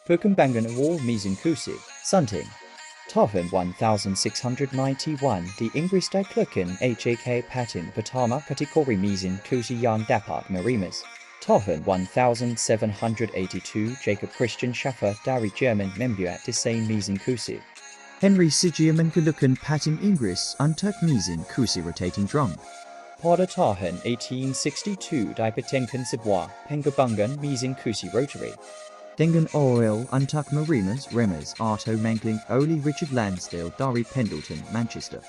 Perkembangan Awal Mesin Cuci Sunting. Tahun 1691 di Inggris Dikeluarkan Hak Paten Pertama Kategori Mesin Cuci yang Dapat Meremas. Tahun 1782 Jacob Christian Schaffer dari Jerman membuat desain Mesin Cuci. Henry Sijia mengeluarkan paten Inggris untuk Mesin Cuci rotating drum. Pada tahun 1862 dipatenkan sebuah pengembangan Mesin Cuci rotary. Dengan oil untuk meremas atau menggiling oleh Richard Lansdale dari Pendleton, Manchester.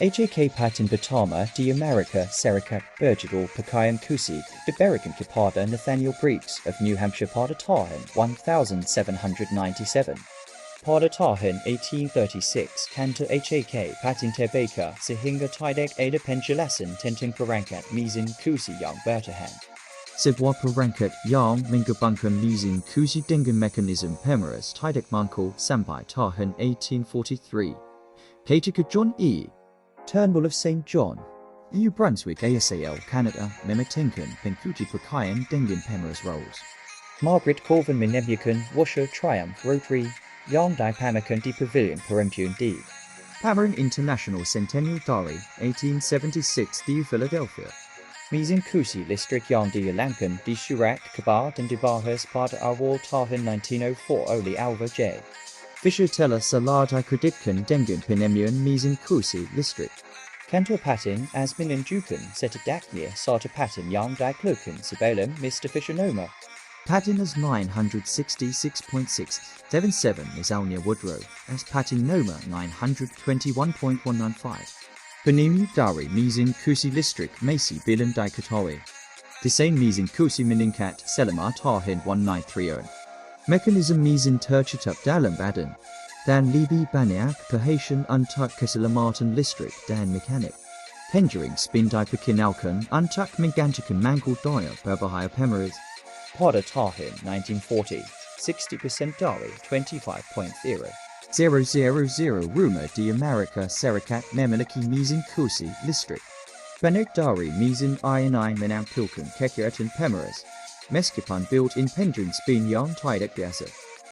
Hak Paten Pertama di Amerika Serikat berjudul Pakaian Cuci diberikan kepada Nathaniel Briggs of New Hampshire pada tahun 1797. Pada tahun 1836 kantor Hak Paten terbakar sehingga tidak ada penjelasan tentang perangkat Mesin Cuci yang bertahan. Sebuah perangkat yang menggabungkan Mesin Cuci dengan mekanisme pemeras tidak mangkul sampai tahun 1843. Ketika John E. Turnbull of St. John, New Brunswick ASAL, Canada memetenkan pencuci pakaian dengan pemeras rolls. Margaret Colvin menemukan washer Triumph rotary yang dipamerkan di Pavilion Perempuan di Pameran International Centennial dari 1876 di Philadelphia. Mesin Cuci listrik yang dialamkan di surat kabar dan dibahas pada awal tahun 1904 oleh Alva J. Fisher telah dikreditkan dengan penemuan Mesin Cuci listrik. Kantor paten as menunjukkan setidaknya satu paten yang dikeluarkan sebelum Mr. Fisher nama. Paten as 966.677 misalnya Woodrow as paten nomor 921.195. Penemu dari Mesin Cuci listrik masih belum diketahui. Desain Mesin Cuci meningkat selama tahun 1930. Mekanisme mesin tercetup dalam badan, dan lebih banyak perhatian untuk keselamatan listrik dan mekanik. Penjaring spin diperkenalkan untuk menggantikan mangkuk daya berbahaya pemeras. Pada tahun 1940, 60% dari 25.000 rumah di Amerika Serikat memiliki Mesin Cuci listrik. Banyak dari mesin ini menampilkan kekuatan pemeras, meskipun built-in penjaring spin yang tidak biasa.